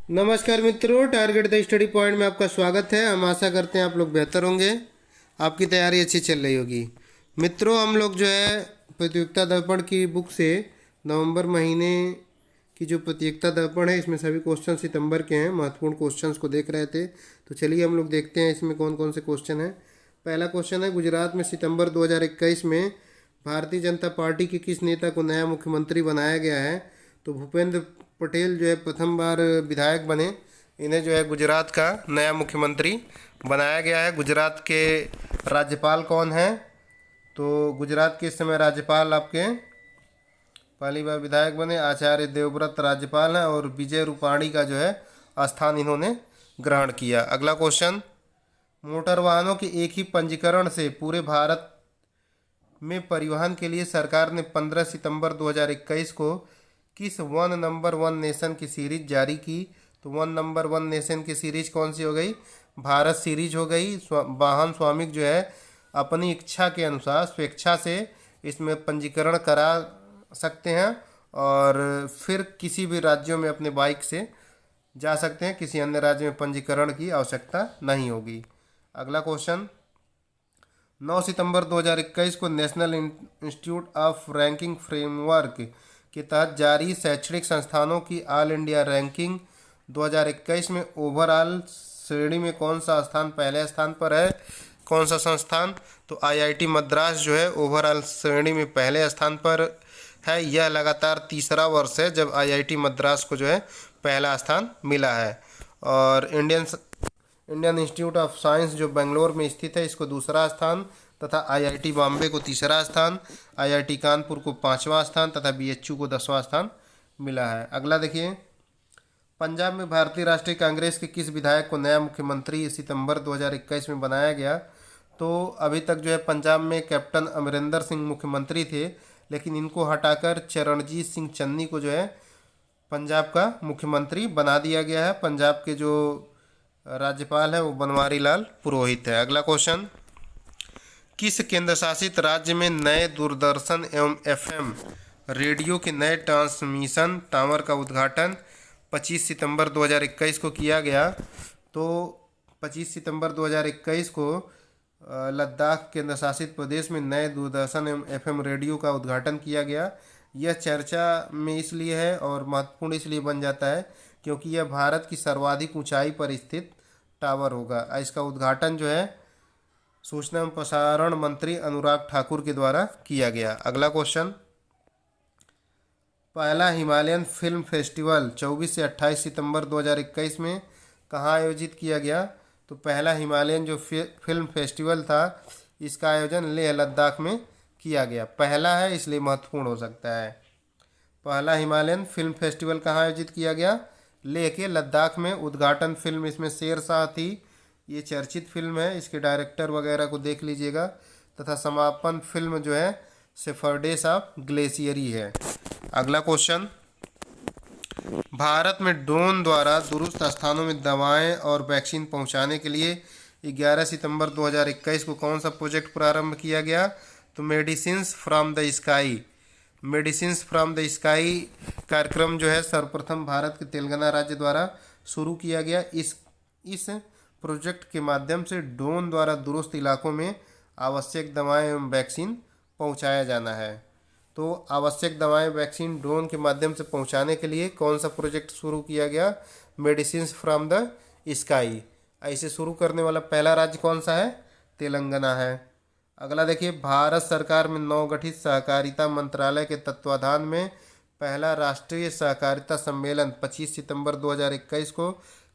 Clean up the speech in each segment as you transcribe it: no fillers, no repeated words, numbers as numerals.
नमस्कार मित्रों, target the study point में आपका स्वागत है। हम आशा करते हैं आप लोग बेहतर होंगे, आपकी तैयारी अच्छी चल रही होगी। मित्रों, हम लोग जो है प्रतियोगिता दर्पण की बुक से नवंबर महीने की जो प्रतियोगिता दर्पण है, इसमें सभी क्वेश्चन सितंबर के हैं, महत्वपूर्ण क्वेश्चंस को देख रहे थे। तो चलिए हम लोग देखते हैं इसमें कौन कौन से क्वेश्चन हैं। पहला क्वेश्चन है, गुजरात में सितंबर 2021 में भारतीय जनता पार्टी के किस नेता को नया मुख्यमंत्री बनाया गया है? तो भूपेंद्र पटेल जो है प्रथम बार विधायक बने। इन्हें जो है गुजरात का नया मुख्यमंत्री बनाया गया है। गुजरात के राज्यपाल कौन हैं? तो गुजरात के इस समय राज्यपाल आपके पहली बार विधायक बने आचार्य देवव्रत राज्यपाल हैं, और विजय रूपाणी का जो है स्थान इन्होंने ग्रहण किया। अगला क्वेश्चन, मोटर वाहनों के एक ही पंजीकरण से पूरे भारत में परिवहन के लिए सरकार ने 15 सितंबर 2021 को किस वन नंबर वन नेशन की सीरीज जारी की? तो वन नंबर वन नेशन की सीरीज कौन सी हो गई? भारत सीरीज हो गई। वाहन स्वामिक जो है अपनी इच्छा के अनुसार स्वेच्छा से इसमें पंजीकरण करा सकते हैं, और फिर किसी भी राज्यों में अपने बाइक से जा सकते हैं। किसी अन्य राज्य में पंजीकरण की आवश्यकता नहीं होगी। अगला क्वेश्चन, 9 सितंबर 2021 को national institute of ranking framework के तहत जारी शैक्षणिक संस्थानों की ऑल इंडिया रैंकिंग 2021 में ओवरऑल श्रेणी में कौन सा स्थान पहले स्थान पर है? कौन सा संस्थान? तो आईआईटी मद्रास जो है ओवरऑल श्रेणी में पहले स्थान पर है। यह लगातार तीसरा वर्ष है जब आईआईटी मद्रास को जो है पहला स्थान मिला है। और इंडियन इंस्टीट्यूट ऑफ साइंस जो बेंगलोर में स्थित है, इसको दूसरा स्थान, तथा आईआईटी बॉम्बे को तीसरा स्थान, आईआईटी कानपुर को पाँचवां स्थान तथा बीएचयू को 10वां स्थान मिला है। अगला देखिए, पंजाब में भारतीय राष्ट्रीय कांग्रेस के किस विधायक को नया मुख्यमंत्री सितंबर 2021 में बनाया गया? तो अभी तक जो है पंजाब में कैप्टन अमरिंदर सिंह मुख्यमंत्री थे, लेकिन इनको हटाकर चरणजीत सिंह चन्नी को जो है पंजाब का मुख्यमंत्री बना दिया गया है। पंजाब के जो राज्यपाल है वो बनवारी लाल पुरोहित है। अगला क्वेश्चन, किस केंद्र शासित राज्य में नए दूरदर्शन एवं एफएम रेडियो के नए ट्रांसमिशन टावर का उद्घाटन 25 सितंबर 2021 को किया गया? तो 25 सितंबर 2021 को लद्दाख केंद्र शासित प्रदेश में नए दूरदर्शन एवं एफएम रेडियो का उद्घाटन किया गया। यह चर्चा में इसलिए है और महत्वपूर्ण इसलिए बन जाता है क्योंकि यह भारत की सर्वाधिक ऊंचाई पर स्थित टावर होगा। इसका उद्घाटन जो है सूचना एवं प्रसारण मंत्री अनुराग ठाकुर के द्वारा किया गया। अगला क्वेश्चन, पहला हिमालयन फिल्म फेस्टिवल 24 से 28 सितंबर 2021 में कहाँ आयोजित किया गया? तो पहला हिमालयन जो फिल्म फेस्टिवल था, इसका आयोजन लेह लद्दाख में किया गया। पहला है इसलिए महत्वपूर्ण हो सकता है। पहला हिमालयन फिल्म फेस्टिवल कहाँ आयोजित किया गया? लेह के लद्दाख में। उद्घाटन फिल्म इसमें शेरशाह थी। ये चर्चित फिल्म है, इसके डायरेक्टर वगैरह को देख लीजिएगा। तथा समापन फिल्म जो है सेफर्डेस ऑफ ग्लेशियरी है। अगला क्वेश्चन, भारत में ड्रोन द्वारा दूरस्थ स्थानों में दवाएं और वैक्सीन पहुंचाने के लिए 11 सितंबर 2021 को कौन सा प्रोजेक्ट प्रारंभ किया गया? तो medicines from the sky. Medicines from the sky कार्यक्रम जो है सर्वप्रथम भारत के तेलंगाना राज्य द्वारा शुरू किया गया। इस प्रोजेक्ट के माध्यम से ड्रोन द्वारा दूरस्थ इलाकों में आवश्यक दवाएं एवं वैक्सीन पहुंचाया जाना है। तो आवश्यक दवाएं वैक्सीन ड्रोन के माध्यम से पहुंचाने के लिए कौन सा प्रोजेक्ट शुरू किया गया? Medicines from the sky. ऐसे शुरू करने वाला पहला राज्य कौन सा है? तेलंगाना है। अगला देखिए, भारत सरकार में नवगठित सहकारिता मंत्रालय के तत्वाधान में पहला राष्ट्रीय सहकारिता सम्मेलन 25 सितंबर 2021 को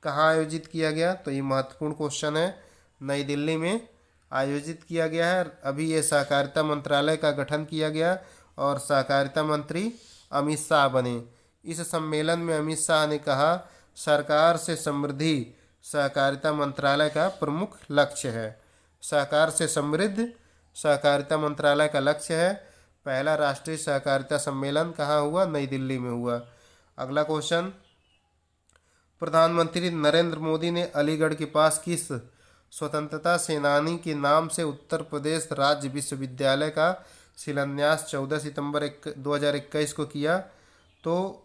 कहाँ आयोजित किया गया? तो ये महत्वपूर्ण क्वेश्चन है। नई दिल्ली में आयोजित किया गया है। अभी ये सहकारिता मंत्रालय का गठन किया गया और सहकारिता मंत्री अमित शाह बने। इस सम्मेलन में अमित शाह ने कहा, सरकार से समृद्धि सहकारिता मंत्रालय का प्रमुख लक्ष्य है। सहकार से समृद्ध सहकारिता मंत्रालय का लक्ष्य है। पहला राष्ट्रीय सहकारिता सम्मेलन कहाँ हुआ? नई दिल्ली में हुआ। अगला क्वेश्चन, प्रधानमंत्री नरेंद्र मोदी ने अलीगढ़ के पास किस स्वतंत्रता सेनानी के नाम से उत्तर प्रदेश राज्य विश्वविद्यालय का शिलान्यास 14 सितंबर 2021 को किया? तो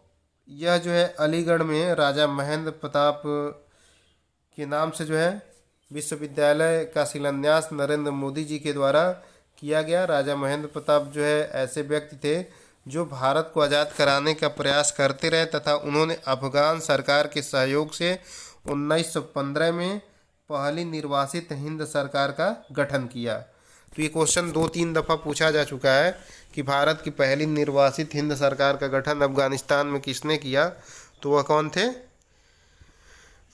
यह जो है अलीगढ़ में राजा महेंद्र प्रताप के नाम से जो है विश्वविद्यालय का शिलान्यास नरेंद्र मोदी जी के द्वारा किया गया। राजा महेंद्र प्रताप जो है ऐसे व्यक्ति थे जो भारत को आज़ाद कराने का प्रयास करते रहे तथा उन्होंने अफगान सरकार के सहयोग से 1915 में पहली निर्वासित हिंद सरकार का गठन किया। तो ये क्वेश्चन 2-3 दफ़ा पूछा जा चुका है कि भारत की पहली निर्वासित हिंद सरकार का गठन अफगानिस्तान में किसने किया, तो वह कौन थे?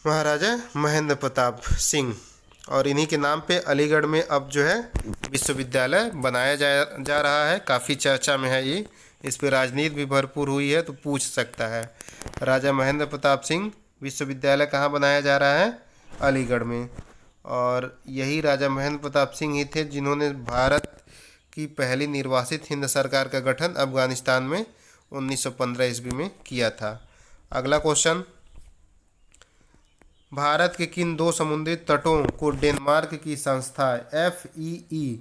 महाराजा महेंद्र प्रताप सिंह। और इन्हीं के नाम पे अलीगढ़ में अब जो है विश्वविद्यालय बनाया जा रहा है। काफ़ी चर्चा में है ये, इस पे राजनीति भी भरपूर हुई है, तो पूछ सकता है। राजा महेंद्र प्रताप सिंह विश्वविद्यालय कहाँ बनाया जा रहा है? अलीगढ़ में। और यही राजा महेंद्र प्रताप सिंह ही थे जिन्होंने भारत की पहली निर्वासित हिंद सरकार का गठन अफगानिस्तान में 1915 ईस्वी में किया था। अगला क्वेश्चन, भारत के किन 2 समुद्री तटों को डेनमार्क की संस्था FEE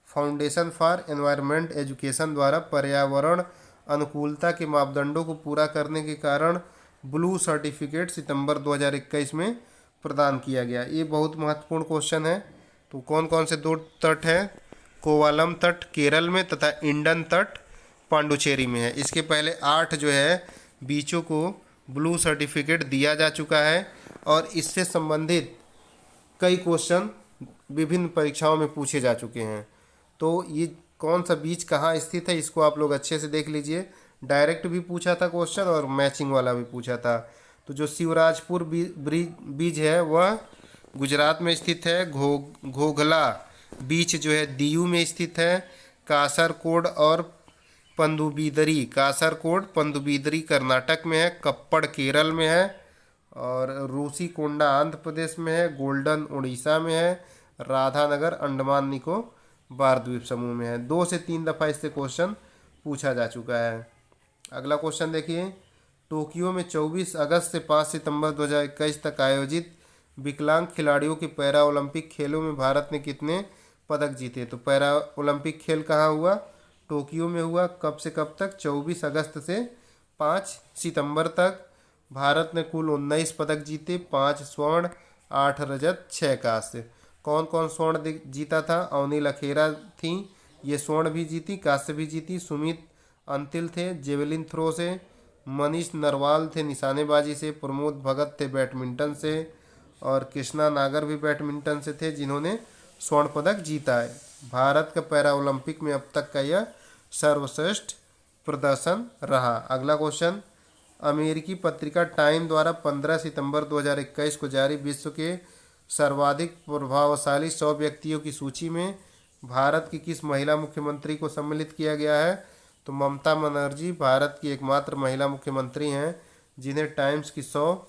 foundation for environment education द्वारा पर्यावरण अनुकूलता के मापदंडों को पूरा करने के कारण ब्लू सर्टिफिकेट सितंबर 2021 में प्रदान किया गया? ये बहुत महत्वपूर्ण क्वेश्चन है। तो कौन कौन से 2 तट हैं? कोवालम तट केरल में तथा इंडन तट पांडुचेरी में है। इसके पहले 8 जो है बीचों को ब्लू सर्टिफिकेट दिया जा चुका है और इससे संबंधित कई क्वेश्चन विभिन्न परीक्षाओं में पूछे जा चुके हैं। तो ये कौन सा बीच कहाँ स्थित है इसको आप लोग अच्छे से देख लीजिए। डायरेक्ट भी पूछा था क्वेश्चन और मैचिंग वाला भी पूछा था। तो जो शिवराजपुर बीच है वह गुजरात में स्थित है। घोघला बीच जो है दीव में स्थित है। कासरकोड और पंदुबिदरी कर्नाटक में है। कप्पड़ केरल में है और रूसीकोंडा आंध्र प्रदेश में है। गोल्डन उड़ीसा में है। राधानगर अंडमान निकोबार द्वीप समूह में है। 2 से 3 दफ़ा इससे क्वेश्चन पूछा जा चुका है। अगला क्वेश्चन देखिए, टोक्यो में 24 अगस्त से 5 सितंबर 2021 तक आयोजित विकलांग खिलाड़ियों के पैरा ओलंपिक खेलों में भारत ने कितने पदक जीते? तो पैरा ओलंपिक खेल कहाँ हुआ? टोक्यो में हुआ। कब से कब तक? 24 अगस्त से 5 सितंबर तक। भारत ने कुल 19 पदक जीते, 5 स्वर्ण, 8 रजत, 6 कांस्य। कौन कौन स्वर्ण जीता था? अवनी लखेरा थी, ये स्वर्ण भी जीती, कांस्य भी जीती। सुमित अंतिल थे जेवलिन थ्रो से। मनीष नरवाल थे निशानेबाजी से। प्रमोद भगत थे बैडमिंटन से और कृष्णा नागर भी बैडमिंटन से थे जिन्होंने स्वर्ण पदक जीता है। भारत का पैरा ओलंपिक में अब तक का यह सर्वश्रेष्ठ प्रदर्शन रहा। अगला क्वेश्चन, अमेरिकी पत्रिका टाइम द्वारा 15 सितंबर 2021 को जारी विश्व के सर्वाधिक प्रभावशाली 100 व्यक्तियों की सूची में भारत की किस महिला मुख्यमंत्री को सम्मिलित किया गया है? तो ममता बनर्जी भारत की एकमात्र महिला मुख्यमंत्री हैं जिन्हें टाइम्स की 100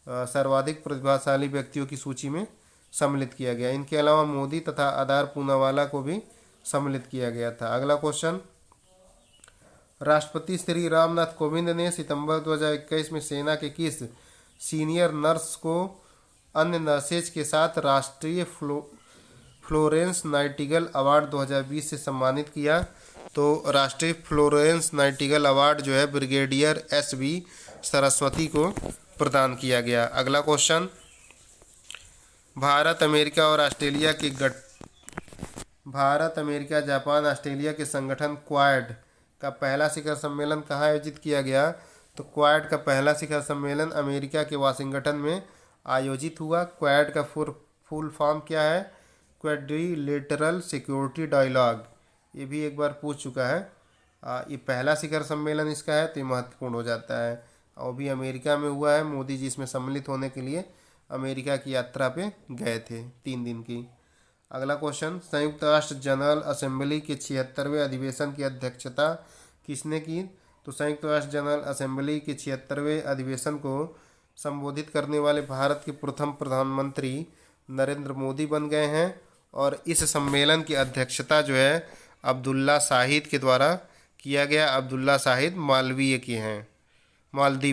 सर्वाधिक प्रतिभाशाली व्यक्तियों की सूची में सम्मिलित किया गया। इनके अलावा मोदी तथा आधार पूनावाला को भी सम्मिलित किया गया था। अगला क्वेश्चन, राष्ट्रपति श्री रामनाथ कोविंद ने सितंबर 2021 में सेना के किस सीनियर नर्स को अन्य नर्सेज के साथ राष्ट्रीय फ्लोरेंस नाइटिंगेल अवार्ड 2020 से सम्मानित किया? तो राष्ट्रीय फ्लोरेंस नाइटिंगेल अवार्ड जो है ब्रिगेडियर SB सरस्वती को प्रदान किया गया। अगला question, Bharat America Japan Australia के संगठन क्वाड का पहला शिखर सम्मेलन कहाँ आयोजित किया गया? तो क्वाड का पहला शिखर सम्मेलन अमेरिका के वाशिंगटन में आयोजित हुआ। क्वाड का फुल फॉर्म क्या है? Quadrilateral security dialogue. ये भी एक बार पूछ चुका है। ये पहला शिखर सम्मेलन इसका है तो ये महत्वपूर्ण हो जाता है और भी अमेरिका में हुआ है। मोदी जी इसमें सम्मिलित होने के लिए अमेरिका की यात्रा पे गए थे 3 दिन की। अगला क्वेश्चन, संयुक्त राष्ट्र जनरल असेंबली के 76वें अधिवेशन की अध्यक्षता किसने की? तो संयुक्त राष्ट्र जनरल असेंबली के 76वें अधिवेशन को संबोधित करने वाले भारत के प्रथम प्रधानमंत्री नरेंद्र मोदी बन गए हैं और इस सम्मेलन की अध्यक्षता जो है अब्दुल्ला शाहिद के द्वारा किया गया। अब्दुल्ला शाहिद मालदीव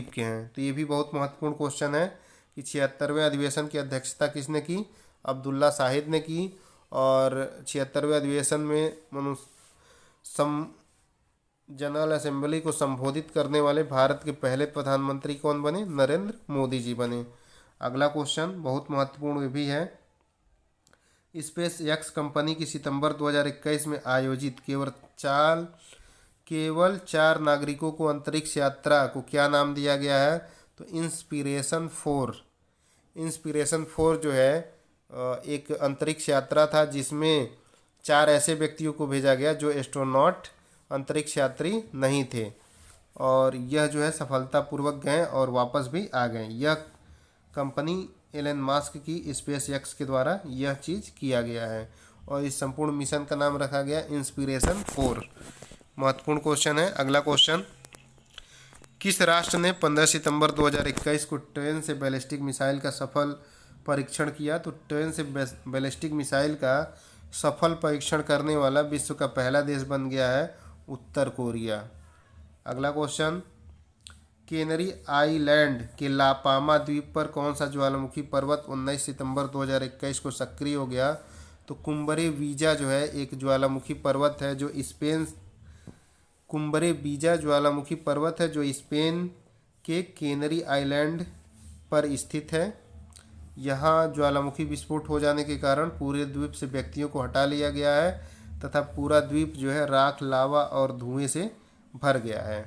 के हैं। तो ये भी बहुत महत्वपूर्ण क्वेश्चन है कि 76वें अधिवेशन की अध्यक्षता किसने की? अब्दुल्ला शाहिद ने की। और 76वें अधिवेशन में जनरल असेंबली को संबोधित करने वाले भारत के पहले प्रधानमंत्री कौन बने? नरेंद्र मोदी जी बने। अगला क्वेश्चन बहुत महत्वपूर्ण भी है। स्पेस एक्स कंपनी की सितंबर 2021 में आयोजित केवल 4 नागरिकों को अंतरिक्ष यात्रा को क्या नाम दिया गया है? तो इंस्पिरेशन 4 जो है एक अंतरिक्ष यात्रा था जिसमें 4 ऐसे व्यक्तियों को भेजा गया जो एस्ट्रोनॉट अंतरिक्ष यात्री नहीं थे, और यह जो है सफलतापूर्वक गए और वापस भी आ गए। यह कंपनी एलन मास्क की स्पेस एक्स के द्वारा यह चीज़ किया गया है, और इस संपूर्ण मिशन का नाम रखा गया इंस्पिरेशन 4। महत्वपूर्ण क्वेश्चन है। अगला क्वेश्चन, किस राष्ट्र ने 15 सितंबर 2021 को ट्रेन से बैलिस्टिक मिसाइल का सफल परीक्षण किया? तो ट्रेन से बैलिस्टिक मिसाइल का सफल परीक्षण करने वाला विश्व का पहला देश बन गया है उत्तर कोरिया। अगला क्वेश्चन, केनरी आइलैंड के लापामा द्वीप पर कौन सा ज्वालामुखी पर्वत 19 सितंबर 2021 को सक्रिय हो गया? तो कुम्बरे वीजा जो है एक ज्वालामुखी पर्वत है जो स्पेन के केनरी आइलैंड पर स्थित है। यहाँ ज्वालामुखी विस्फोट हो जाने के कारण पूरे द्वीप से व्यक्तियों को हटा लिया गया है तथा पूरा द्वीप जो है राख, लावा और धुएं से भर गया है।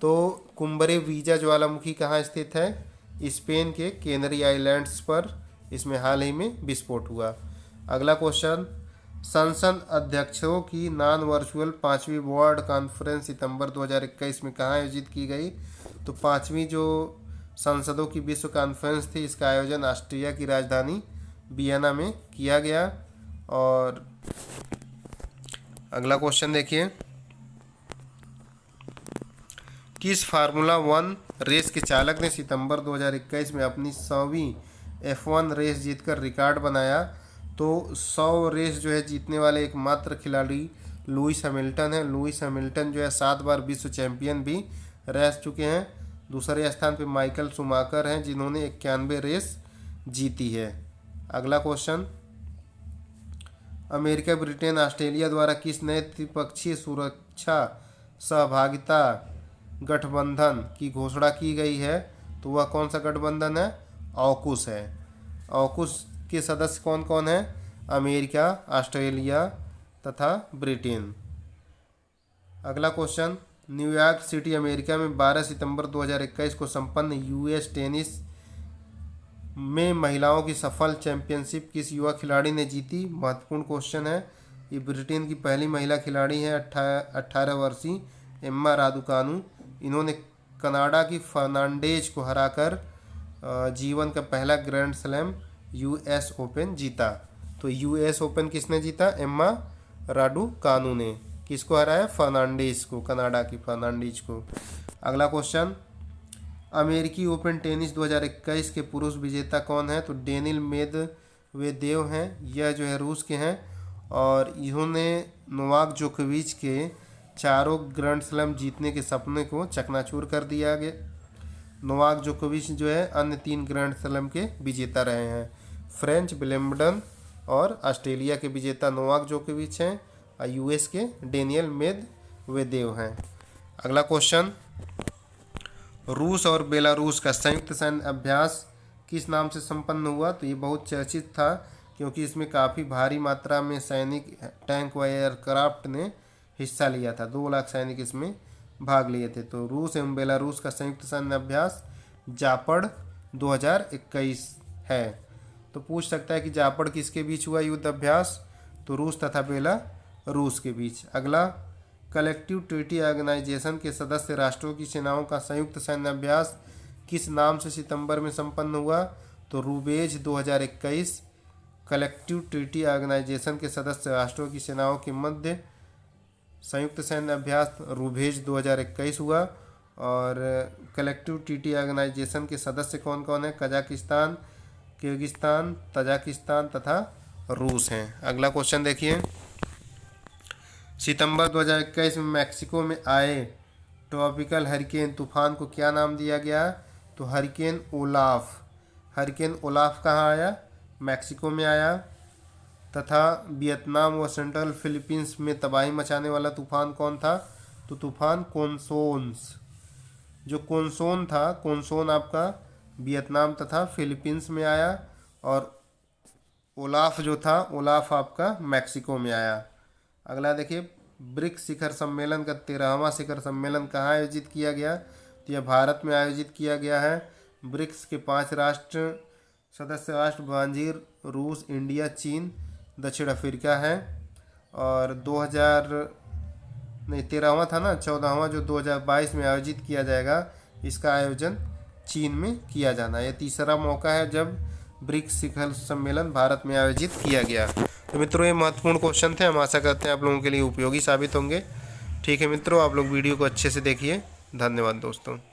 तो कुम्बरे वीजा ज्वालामुखी कहाँ स्थित है? स्पेन के केनरी आइलैंड्स पर। इसमें हाल ही में विस्फोट हुआ। अगला क्वेश्चन, संसद अध्यक्षों की नॉन वर्चुअल 5वीं वर्ल्ड कॉन्फ्रेंस सितंबर 2021 में कहाँ आयोजित की गई? तो 5वीं जो संसदों की विश्व कॉन्फ्रेंस थी, इसका आयोजन ऑस्ट्रिया की राजधानी वियना में किया गया। और अगला क्वेश्चन देखिए, किस फार्मूला 1 रेस के चालक ने सितंबर 2021 में अपनी 100वीं F1 रेस जीतकर रिकॉर्ड बनाया? तो 100 रेस जो है जीतने वाले एकमात्र खिलाड़ी लुइस हैमिल्टन है। लुइस हैमिल्टन जो है 7 बार विश्व चैंपियन भी रह चुके हैं। दूसरे स्थान पर माइकल शूमाकर हैं जिन्होंने 91 रेस जीती है। अगला क्वेश्चन, अमेरिका, ब्रिटेन, ऑस्ट्रेलिया द्वारा किस नए त्रिपक्षीय सुरक्षा सहभागिता गठबंधन की घोषणा की गई है? तो वह कौन सा गठबंधन है? ऑकुस है। ऑकुस के सदस्य कौन कौन हैं? अमेरिका, ऑस्ट्रेलिया तथा ब्रिटेन। अगला क्वेश्चन, न्यूयॉर्क सिटी अमेरिका में 12 सितंबर 2021 को संपन्न यूएस टेनिस में महिलाओं की सफल चैंपियनशिप किस युवा खिलाड़ी ने जीती? महत्वपूर्ण क्वेश्चन है। ये ब्रिटेन की पहली महिला खिलाड़ी है 18 वर्षीय एम्मा रादुकानु। इन्होंने कनाडा की फर्नांडेज को हराकर जीवन का पहला ग्रैंड स्लैम यूएस ओपन जीता। तो यूएस ओपन किसने जीता? एम्मा राडुकानु ने। किसको हराया? फर्नांडीज को, कनाडा की फर्नांडीज को। अगला क्वेश्चन, अमेरिकी ओपन टेनिस 2021 के पुरुष विजेता कौन है? तो डेनिल मेदवेदेव हैं। यह जो है रूस के हैं और इन्होंने नोवाक जोकोविच के चारों ग्रैंड स्लैम जीतने के सपने को चकनाचूर कर दिया गया। नोवाक जोकोविच जो है अन्य 3 ग्रैंड स्लैम के विजेता रहे हैं। फ्रेंच, विंबलडन और ऑस्ट्रेलिया के विजेता नोवाक जोकोविच हैं और यूएस के डेनियल मेदवेदेव हैं। अगला क्वेश्चन, रूस और बेलारूस का संयुक्त सैन्य अभ्यास किस नाम से संपन्न हुआ? तो ये बहुत चर्चित था क्योंकि इसमें काफ़ी भारी मात्रा में सैनिक, टैंक व एयरक्राफ्ट ने हिस्सा लिया था। 2 लाख सैनिक इसमें भाग लिए थे। तो रूस एवं बेलारूस का संयुक्त सैन्य अभ्यास जापड़ 2021 है। तो पूछ सकता है कि जापड़ किसके बीच हुआ युद्ध अभ्यास? तो रूस तथा बेलारूस के बीच। अगला, कलेक्टिव ट्रीटी ऑर्गेनाइजेशन के सदस्य राष्ट्रों की सेनाओं का संयुक्त सैन्य अभ्यास किस नाम से सितंबर में संपन्न हुआ? तो रूबेज 2021। कलेक्टिव ट्रीटी ऑर्गेनाइजेशन के सदस्य राष्ट्रों की सेनाओं के मध्य संयुक्त सैन्य अभ्यास रूबेज 2021 हुआ। और कलेक्टिव ट्रीटी ऑर्गेनाइजेशन के सदस्य कौन कौन है? कजाकिस्तान, किर्गिस्तान, तजाकिस्तान तथा रूस हैं। अगला क्वेश्चन देखिए, सितंबर 2021 में मैक्सिको में आए ट्रॉपिकल हरिकेन तूफान को क्या नाम दिया गया? तो हरिकेन ओलाफ। हरिकेन ओलाफ कहाँ आया? मैक्सिको में आया। तथा वियतनाम व सेंट्रल फिलीपींस में तबाही मचाने वाला तूफान कौन था? तो तूफान कोनसोन्स, जो कोनसोन था, कोनसोन आपका वियतनाम तथा फिलीपींस में आया, और ओलाफ जो था, ओलाफ आपका मैक्सिको में आया। अगला देखिए, ब्रिक्स शिखर सम्मेलन का 13वां शिखर सम्मेलन कहाँ आयोजित किया गया? तो यह भारत में आयोजित किया गया है। ब्रिक्स के 5 सदस्य राष्ट्र ब्राज़ील, रूस, इंडिया, चीन, दक्षिण अफ्रीका है। और 13वां था ना, 14वां जो 2022 में आयोजित किया जाएगा, इसका आयोजन चीन में किया जाना। यह तीसरा मौका है जब ब्रिक्स शिखर सम्मेलन भारत में आयोजित किया गया। तो मित्रों, ये महत्वपूर्ण क्वेश्चन थे, हम आशा करते हैं आप लोगों के लिए उपयोगी साबित होंगे। ठीक है मित्रों, आप लोग वीडियो को अच्छे से देखिए। धन्यवाद दोस्तों।